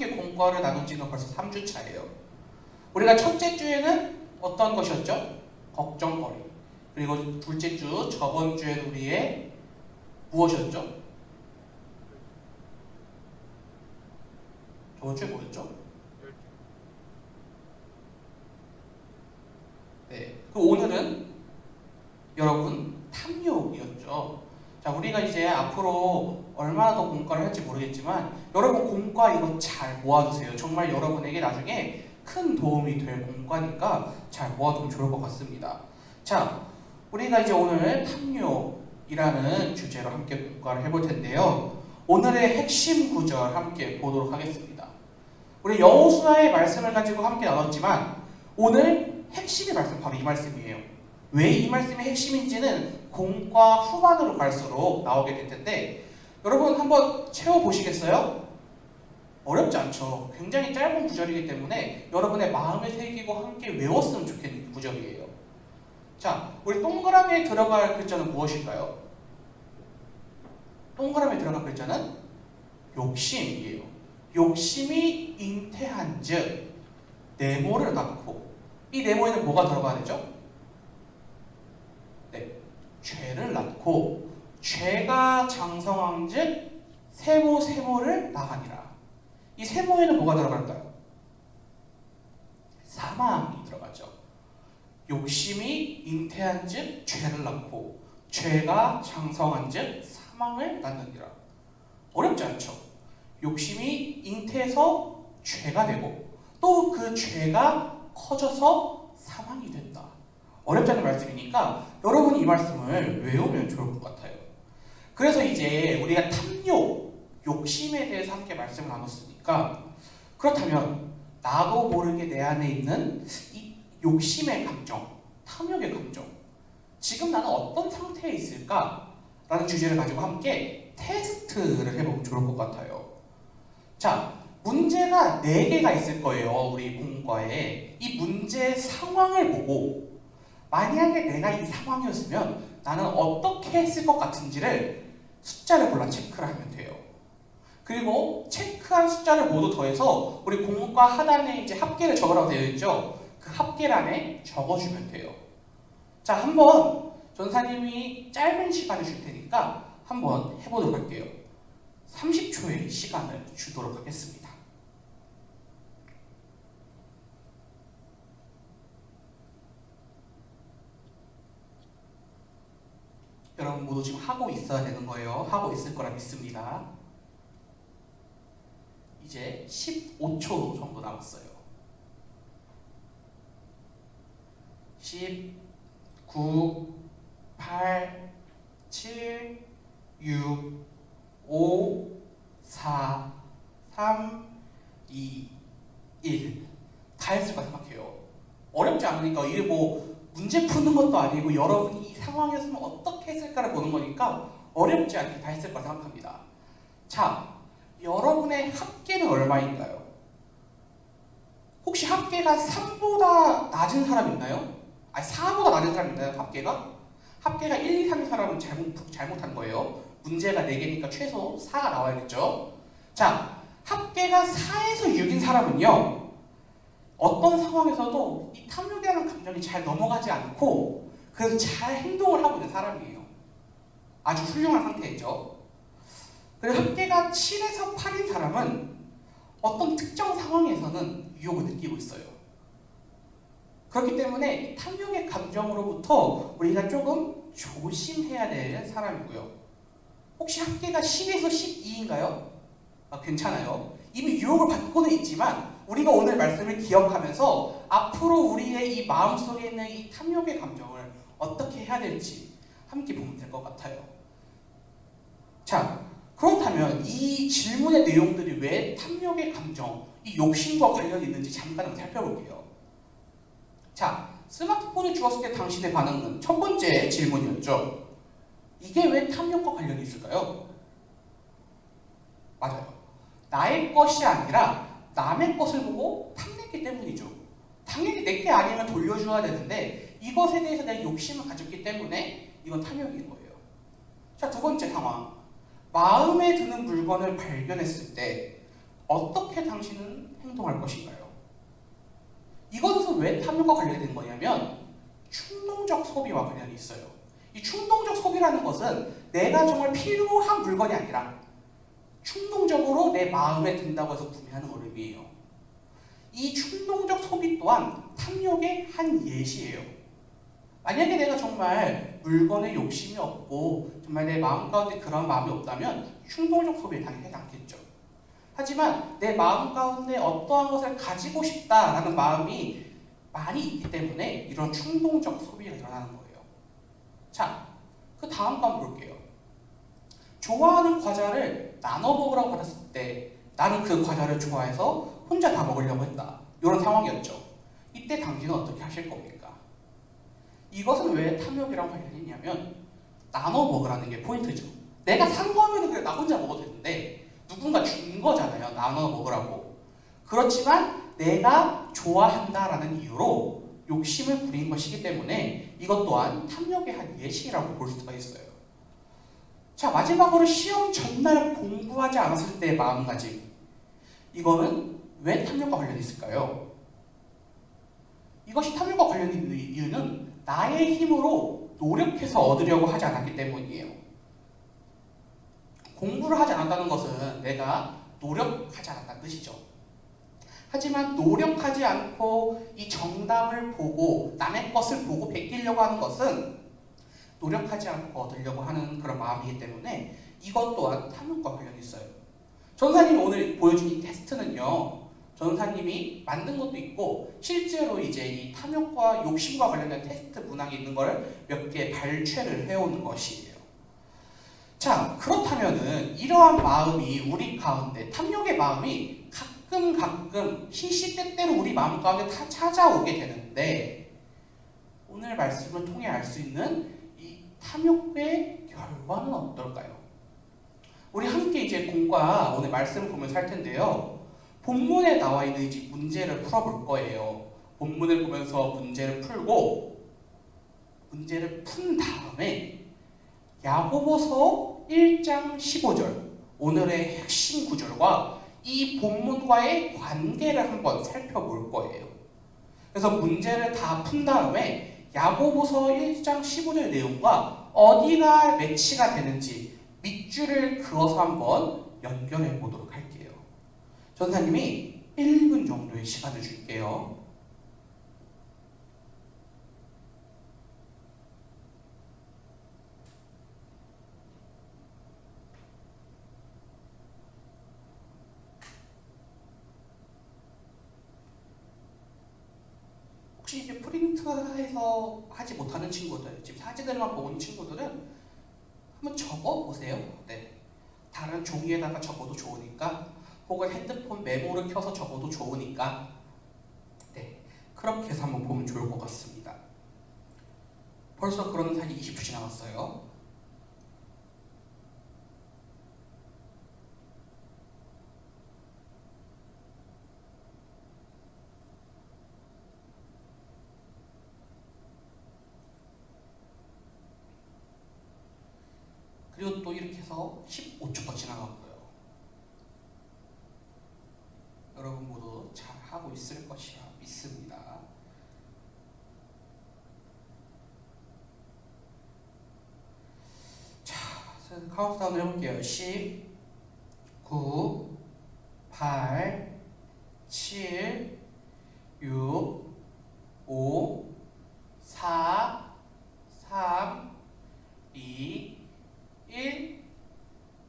함께 공과를 나눈 지는 벌써 3주 차예요. 우리가 첫째 주에는 어떤 것이었죠? 걱정거리. 그리고 둘째 주, 저번 주에는 우리의 무엇이었죠? 저번 주에 뭐였죠? 네. 그 오늘은 여러분 탐욕이었죠. 자, 우리가 이제 앞으로 얼마나 더 공과를 할지 모르겠지만 여러분 공과 이거 잘 모아두세요. 정말 여러분에게 나중에 큰 도움이 될 공과니까 잘 모아두면 좋을 것 같습니다. 자, 우리가 이제 오늘 탐욕이라는 주제로 함께 공과를 해볼 텐데요. 오늘의 핵심 구절 함께 보도록 하겠습니다. 우리 여호수아의 말씀을 가지고 함께 나눴지만 오늘 핵심의 말씀 바로 이 말씀이에요. 왜 이 말씀이 핵심인지는 공과 후반으로 갈수록 나오게 될 텐데 여러분 한번 채워보시겠어요? 어렵지 않죠. 굉장히 짧은 구절이기 때문에 여러분의 마음에 새기고 함께 외웠으면 좋겠는 구절이에요. 자, 우리 동그라미에 들어갈 글자는 무엇일까요? 동그라미에 들어갈 글자는 욕심이에요. 욕심이 잉태한즉 네모를 낳고, 이 네모에는 뭐가 들어가야 되죠? 네, 죄를 낳고 죄가 장성한즉 세모를 낳으니라. 이 세모에는 뭐가 들어갈까요? 사망이 들어가죠. 욕심이 잉태한즉 죄를 낳고 죄가 장성한즉 사망을 낳느니라. 어렵지 않죠? 욕심이 잉태해서 죄가 되고 또 그 죄가 커져서 사망이 된다. 어렵지 않은 말씀이니까 여러분이 이 말씀을 외우면 좋을 것 같아요. 그래서 이제 우리가 탐욕, 욕심에 대해서 함께 말씀을 나눴으니까 그렇다면 나도 모르게 내 안에 있는 이 욕심의 감정, 탐욕의 감정, 지금 나는 어떤 상태에 있을까? 라는 주제를 가지고 함께 테스트를 해보면 좋을 것 같아요. 자, 문제가 4개가 있을 거예요. 우리 공과에. 이 문제 상황을 보고 만약에 내가 이 상황이었으면 나는 어떻게 했을 것 같은지를 숫자를 골라 체크를 하면 돼요. 그리고 체크한 숫자를 모두 더해서 우리 공과 하단에 이제 합계를 적으라고 되어 있죠. 그 합계란에 적어주면 돼요. 자, 한번 전사님이 짧은 시간을 줄 테니까 한번 해보도록 할게요. 30초의 시간을 주도록 하겠습니다. 여러분 모두 지금 하고 있어야 되는 거예요. 하고 있을 거라 믿습니다. 이제 15초 정도 남았어요. 10, 9, 8, 7, 6, 5, 4, 3, 2, 1. 다 했을 거라 생각해요. 어렵지 않으니까 이게 뭐 문제 푸는 것도 아니고 여러분이 이 상황이었으면 어떻게 했을까를 보는 거니까 어렵지 않게 다 했을 거라 생각합니다. 자, 여러분의 합계는 얼마인가요? 혹시 합계가 3보다 낮은 사람 있나요? 아니 4보다 낮은 사람 있나요? 합계가? 합계가 1, 2, 3인 사람은 잘못한 거예요. 문제가 4개니까 최소 4가 나와야겠죠? 자, 합계가 4에서 6인 사람은요, 어떤 상황에서도 이 탐욕이라는 감정이 잘 넘어가지 않고 그래서 잘 행동을 하고 있는 사람이에요. 아주 훌륭한 상태죠. 그리고 합계가 7에서 8인 사람은 어떤 특정 상황에서는 유혹을 느끼고 있어요. 그렇기 때문에 탐욕의 감정으로부터 우리가 조금 조심해야 될 사람이고요. 혹시 합계가 10에서 12인가요? 괜찮아요. 이미 유혹을 받고는 있지만 우리가 오늘 말씀을 기억하면서 앞으로 우리의 이 마음속에 있는 이 탐욕의 감정을 어떻게 해야 될지 함께 보면 될 것 같아요. 자, 그렇다면 이 질문의 내용들이 왜 탐욕의 감정, 이 욕심과 관련이 있는지 잠깐 한번 살펴볼게요. 자, 스마트폰을 주었을 때 당신의 반응은 첫 번째 질문이었죠. 이게 왜 탐욕과 관련이 있을까요? 맞아요. 나의 것이 아니라 남의 것을 보고 탐냈기 때문이죠. 당연히 내 게 아니면 돌려줘야 되는데 이것에 대해서 내가 욕심을 가졌기 때문에 이건 탐욕인 거예요. 자, 두 번째 상황. 마음에 드는 물건을 발견했을 때 어떻게 당신은 행동할 것인가요? 이것은 왜 탐욕과 관련된 거냐면 충동적 소비와 관련이 있어요. 이 충동적 소비라는 것은 내가 정말 필요한 물건이 아니라 충동적으로 내 마음에 든다고 해서 구매하는 어름이에요. 이 충동적 소비 또한 탐욕의 한 예시예요. 만약에 내가 정말 물건에 욕심이 없고 정말 내 마음 가운데 그런 마음이 없다면 충동적 소비에 당연히 않겠죠. 하지만 내 마음 가운데 어떠한 것을 가지고 싶다라는 마음이 많이 있기 때문에 이런 충동적 소비가 일어나는 거예요. 자, 그 다음 거 한번 볼게요. 좋아하는 과자를 나눠 먹으라고 받았을 때 나는 그 과자를 좋아해서 혼자 다 먹으려고 했다. 이런 상황이었죠. 이때 당신은 어떻게 하실 겁니까? 이것은 왜 탐욕이랑 관련이 있냐면 나눠 먹으라는 게 포인트죠. 내가 산 거면 그래 나 혼자 먹어도 되는데 누군가 준 거잖아요. 나눠 먹으라고. 그렇지만 내가 좋아한다라는 이유로 욕심을 부린 것이기 때문에 이것 또한 탐욕의 한 예시라고 볼 수가 있어요. 자, 마지막으로 시험 전날 공부하지 않았을 때의 마음가짐. 이거는 왜 탐욕과 관련이 있을까요? 이것이 탐욕과 관련이 있는 이유는 나의 힘으로 노력해서 얻으려고 하지 않았기 때문이에요. 공부를 하지 않았다는 것은 내가 노력하지 않았다는 뜻이죠. 하지만 노력하지 않고 이 정답을 보고 남의 것을 보고 베끼려고 하는 것은 노력하지 않고 얻으려고 하는 그런 마음이기 때문에 이것 또한 탐욕과 관련이 있어요. 전사님이 오늘 보여준 이 테스트는요. 전사님이 만든 것도 있고 실제로 이제 이 탐욕과 욕심과 관련된 테스트 문항이 있는 걸 몇 개 발췌를 해오는 것이에요. 자, 그렇다면은 이러한 마음이 우리 가운데 탐욕의 마음이 가끔 시시때때로 우리 마음 가운데 다 찾아오게 되는데 오늘 말씀을 통해 알 수 있는 이 탐욕의 결과는 어떨까요? 우리 함께 이제 공과 오늘 말씀을 보면서 할 텐데요. 본문에 나와 있는 이제 문제를 풀어볼 거예요. 본문을 보면서 문제를 풀고 문제를 푼 다음에 야고보서 1장 15절 오늘의 핵심 구절과 이 본문과의 관계를 한번 살펴볼 거예요. 그래서 문제를 다 푼 다음에 야고보서 1장 15절 내용과 어디가 매치가 되는지 밑줄을 그어서 한번 연결해 보도록 할게요. 전사님이 1분 정도의 시간을 줄게요. 혹시 이제 프린트해서 하지 못하는 친구들, 지금 사진들만 보는 친구들은 한번 적어보세요. 네. 다른 종이에다가 적어도 좋으니까 혹은 핸드폰 메모를 켜서 적어도 좋으니까 네, 그렇게 해서 한번 보면 좋을 것 같습니다. 벌써 그런 사이 20초 지나갔어요. 그리고 또 이렇게 해서 15초가 지나갔고요. 여러분 모두 잘 하고 있을 것이라 믿습니다. 자, 카운트다운 해볼게요. 10, 9, 8, 7, 6, 5, 4, 3, 2, 1.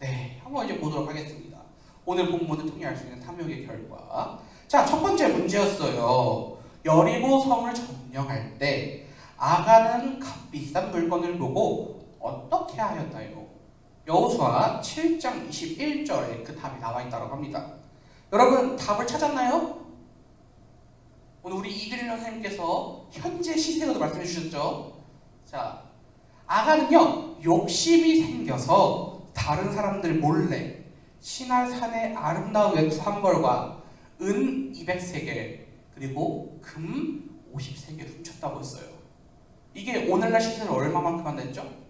네, 한번 이제 보도록 하겠습니다. 오늘 본문을 통해 알 수 있는 탐욕의 결과. 자, 첫 번째 문제였어요. 여리고 성을 점령할 때 아간은 값비싼 물건을 보고 어떻게 하였나요? 여호수아 7장 21절에 그 답이 나와 있다고 합니다. 여러분 답을 찾았나요? 오늘 우리 이규림 선생님께서 현재 시세로도 말씀해 주셨죠. 자, 아간은요 욕심이 생겨서 다른 사람들 몰래 시날 산의 아름다운 외투 한 벌과 은 200세겔 그리고 금 50세겔 훔쳤다고 했어요. 이게 오늘날 시세는 얼마만큼 한다했죠?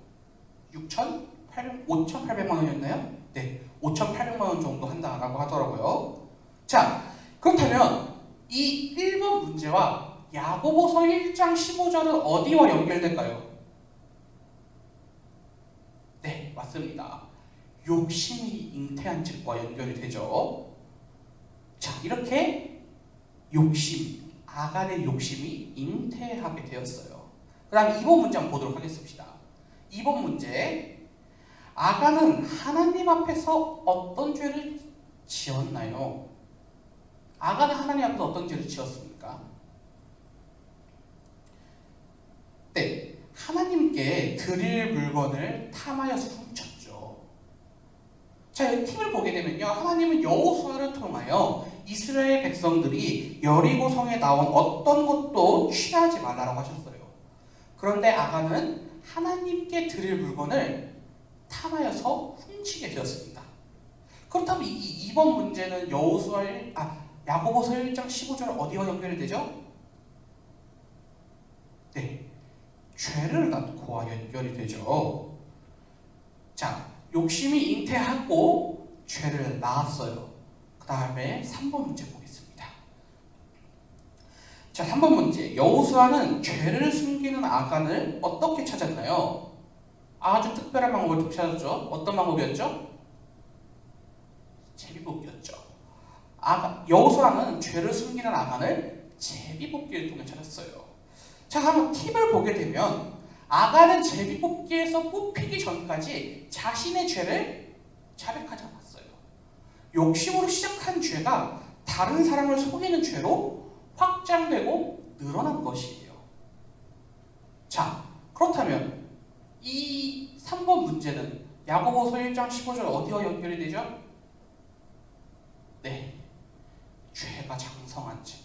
5,800만 원이었나요? 네, 5,800만 원 정도 한다라고 하더라고요. 자, 그렇다면 이 1번 문제와 야고보서 1장 15절은 어디와 연결될까요? 네, 맞습니다. 욕심이 잉태한 집과 연결이 되죠. 자, 이렇게 욕심, 아간의 욕심이 잉태하게 되었어요. 그 다음에 2번 문제 한번 보도록 하겠습니다. 2번 문제, 아간은 하나님 앞에서 어떤 죄를 지었나요? 아간은 하나님 앞에서 어떤 죄를 지었습니까? 네, 하나님께 드릴 물건을 탐하여서 훔쳤죠. 자, 이 팁을 보게 되면요, 하나님은 여호수아를 통하여 이스라엘 백성들이 여리고 성에 나온 어떤 것도 취하지 말라고 하셨어요. 그런데 아간은 하나님께 드릴 물건을 탐하여서 훔치게 되었습니다. 그렇다면 이 2번 문제는 야고보서 1장 15절 어디와 연결이 되죠? 네, 죄를 낳고와 연결이 되죠. 자, 욕심이 잉태하고 죄를 낳았어요. 그 다음에 3번 문제 보겠습니다. 자, 3번 문제, 여호수아는 죄를 숨기는 아간을 어떻게 찾았나요? 아주 특별한 방법을 찾았죠. 어떤 방법이었죠? 제비뽑기였죠. 여호수아는 죄를 숨기는 아간을 제비뽑기를 통해 찾았어요. 자, 한번 팁을 보게 되면 아간은 제비뽑기에서 뽑히기 전까지 자신의 죄를 자백하지 않았어요. 욕심으로 시작한 죄가 다른 사람을 속이는 죄로 확장되고 늘어난 것이에요. 자, 그렇다면 이 3번 문제는 야고보서 1장 15절 어디와 연결이 되죠? 네, 죄가 장성한 죄,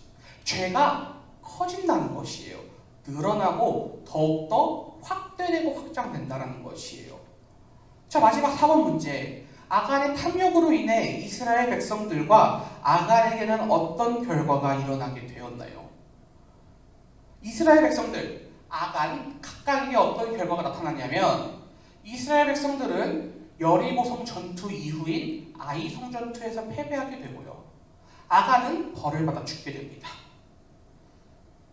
죄가 커진다는 것이에요. 늘어나고 더욱더 확대되고 확장된다는 것이에요. 자, 마지막 4번 문제, 아간의 탐욕으로 인해 이스라엘 백성들과 아간에게는 어떤 결과가 일어나게 되었나요? 이스라엘 백성들, 아간 각각에게 어떤 결과가 나타나냐면, 이스라엘 백성들은 여리고성 전투 이후인 아이성 전투에서 패배하게 되고요, 아간은 벌을 받아 죽게 됩니다.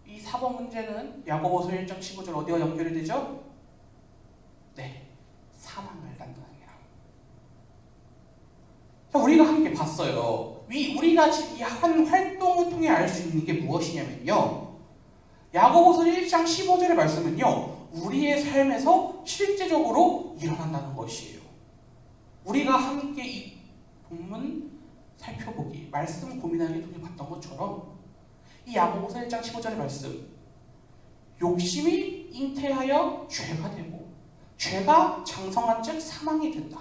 이 4번 문제는 야고보서 1장 15절 어디와 연결이 되죠? 네, 사망을 단단하게라. 자, 우리가 함께 봤어요. 우리가 지금 이 한 활동을 통해 알 수 있는 게 무엇이냐면요, 야고보서 1장 15절의 말씀은요, 우리의 삶에서 실제적으로 일어난다는 것이에요. 우리가 함께 이 본문 살펴보기, 말씀 고민하기 통해 봤던 것처럼 이 야고보서 1장 15절의 말씀, 욕심이 잉태하여 죄가 되고 죄가 장성한 즉 사망이 된다.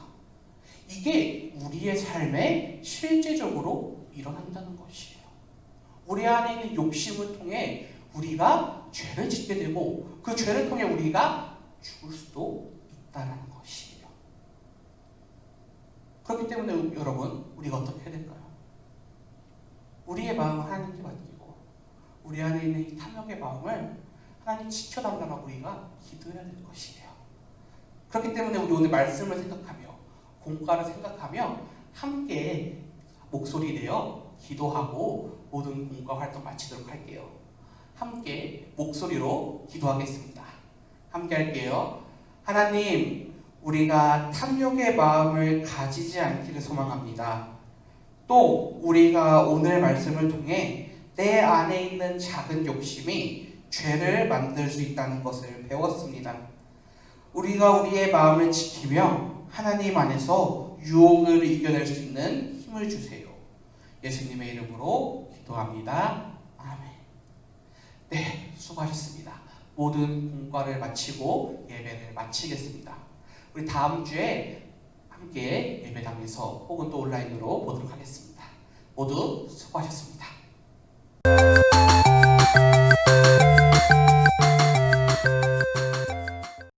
이게 우리의 삶에 실제적으로 일어난다는 것이에요. 우리 안에 있는 욕심을 통해 우리가 죄를 짓게 되고 그 죄를 통해 우리가 죽을 수도 있다는 것이에요. 그렇기 때문에 여러분, 우리가 어떻게 해야 될까요? 우리의 마음을 하나님께 맡기고 우리 안에 있는 이 탐욕의 마음을 하나님 지켜달라고 우리가 기도해야 될 것이에요. 그렇기 때문에 우리 오늘 말씀을 생각하며 공과를 생각하며 함께 목소리 내어 기도하고 모든 공과 활동 마치도록 할게요. 함께 목소리로 기도하겠습니다. 함께 할게요. 하나님, 우리가 탐욕의 마음을 가지지 않기를 소망합니다. 또 우리가 오늘 말씀을 통해 내 안에 있는 작은 욕심이 죄를 만들 수 있다는 것을 배웠습니다. 우리가 우리의 마음을 지키며 하나님 안에서 유혹을 이겨낼 수 있는 힘을 주세요. 예수님의 이름으로 기도합니다. 아멘. 네, 수고하셨습니다. 모든 공과를 마치고 예배를 마치겠습니다. 우리 다음 주에 함께 예배당에서 혹은 또 온라인으로 보도록 하겠습니다. 모두 수고하셨습니다.